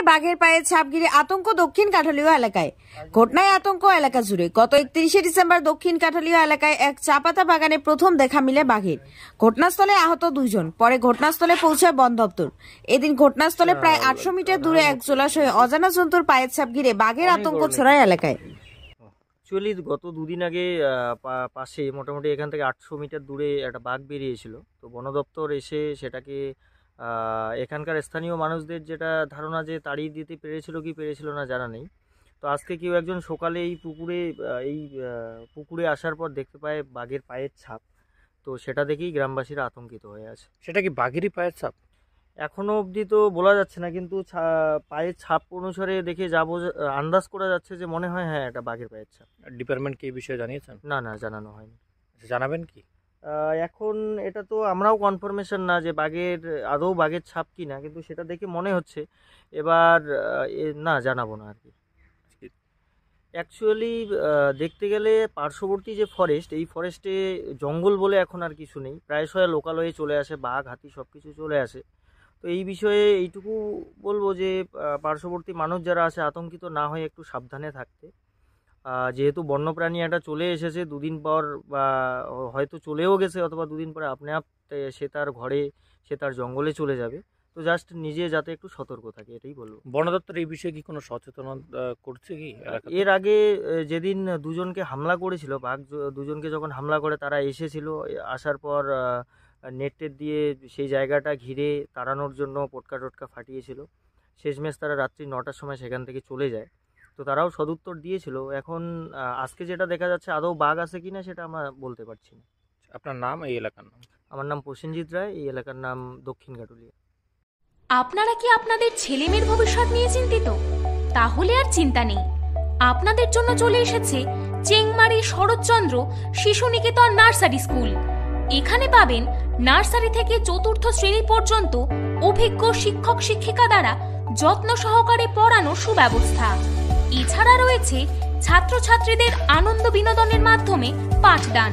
বাঘের পায়ের ছাপ ঘিরে আতঙ্ক দক্ষিণ কাঠালিয়া এলাকায়। ঘটনায় আতঙ্ক এলাকা জুড়ে। গত 31শে ডিসেম্বর দক্ষিণ কাঠালিয়া এলাকায় এক চা পাতা বাগানে প্রথম দেখা মিলে বাঘের। ঘটনাস্থলে আহত 2 জন। পরে ঘটনাস্থলে পৌঁছায় বন দপ্তর। এদিন ঘটনাস্থলে প্রায় 800 মিটার দূরে এক জলাশয়ে অজানা জন্তুর পায়ের ছাপ ঘিরে বাঘের আতঙ্ক ছড়ায় এলাকায়। অ্যাকচুয়ালি গত 2 দিন আগে পাশে মোটামুটি এখান থেকে 800 মিটার দূরে একটা বাঘ বেরিয়েছিল। তো বন দপ্তর এসে সেটাকে এখানকার স্থানীয় মানুষদের যেটা ধারণা যে তাড়িয়ে দিতে পেরেছিল না জানা নেই। তো আজকে কেউ একজন সকালে এই পুকুরে আসার পর দেখতে পায় বাঘের পায়ের ছাপ। তো সেটা দেখেই গ্রামবাসীরা আতঙ্কিত হয়ে আছে। সেটা কি বাঘেরই পায়ের ছাপ? এখনো অবধি তো বলা যাচ্ছে না, কিন্তু পায়ের ছাপ অনুসারে দেখে আন্দাজ করা যাচ্ছে যে মনে হয় হ্যাঁ এটা বাঘের পায়ের ছাপ। ডিপার্টমেন্ট কি এই বিষয়ে জানিয়েছেন? না, জানানো হয়নি। জানাবেন কি? এখন এটা তো আমরাও কনফার্মেশন না যে আদৌ বাঘের ছাপ কি না, কিন্তু সেটা দেখে মনে হচ্ছে। এবার না, জানাবো না আর কি। অ্যাকচুয়ালি দেখতে গেলে পার্শ্ববর্তী যে ফরেস্ট, এই ফরেস্টে জঙ্গল বলে এখন আর কিছু নেই। প্রায়শই লোকালয়ে চলে আসে বাঘ, হাতি সব কিছু চলে আসে। তো এই বিষয়ে এইটুকু বলবো যে পার্শ্ববর্তী মানুষ যারা আছে আতঙ্কিত না হয়ে একটু সাবধানে থাকতে। যেহেতু বন্যপ্রাণী একটা চলে এসেছে 2 দিন পর, বা হয়তো চলেও গেছে, অথবা 2 দিন পরে আপনি সে তার ঘরে, সে তার জঙ্গলে চলে যাবে। তো জাস্ট নিজে যাতে একটু সতর্ক থাকে, এটাই বলবো। বন দপ্তর এই বিষয়ে কি কোনো সচেতনতা করছে কি? এর আগে যেদিন 2 জনকে হামলা করেছিল বাঘ, 2 জনকে যখন হামলা করে তারা এসেছিল, আসার পর নেট দিয়ে সেই জায়গাটা ঘিরে তাড়ানোর জন্য পটকা ফাটিয়েছিল। শেষমেশ তারা রাত্রি 9টার সময় সেখান থেকে চলে যায়। তো তারাও সদুত্তর দিয়েছিল। এখন আজকে যেটা দেখা যাচ্ছে আদৌ বাঘ আছে কিনা সেটা আমরা বলতে পারছি না। আপনার নাম, এই এলাকার নাম? আমার নাম প্রসেনজিৎ রায়, এই এলাকার নাম দক্ষিণ কাটুলিয়া। আপনারা কি আপনাদের ছেলেমেয়ের ভবিষ্যৎ নিয়ে চিন্তিত? তাহলে আর চিন্তা নেই। আপনাদের জন্য চলে এসেছে চেংমারি শরৎচন্দ্র শিশু নিকেতন নার্সারি স্কুল। এখানে পাবেন নার্সারি থেকে 4র্থ শ্রেণী পর্যন্ত অভিজ্ঞ শিক্ষক শিক্ষিকা দ্বারা যত্ন সহকারে পড়ানোর সুব্যবস্থা। এছাড়া রয়েছে ছাত্রছাত্রীদের আনন্দ বিনোদনের মাধ্যমে পাঠদান,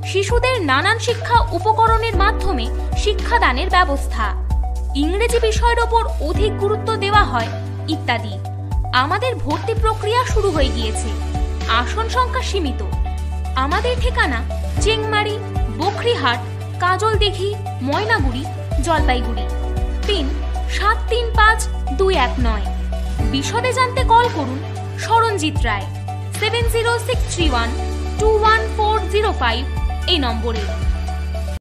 শিশুদের নানান শিক্ষা উপকরণের মাধ্যমে শিক্ষাদানের ব্যবস্থা, ইংরেজি বিষয়ের ওপর অধিক গুরুত্ব দেওয়া হয় ইত্যাদি। আমাদের ভর্তি প্রক্রিয়া শুরু হয়ে গিয়েছে। আসন সংখ্যা সীমিত। আমাদের ঠিকানা চেংমারি, বখরিহাট, কাজলদিঘি, ময়নাগুড়ি, জলপাইগুড়ি। পিন 735219। বিশদে জানতে কল করুন সরঞ্জিত রায় 70631 21405 এই নম্বরে।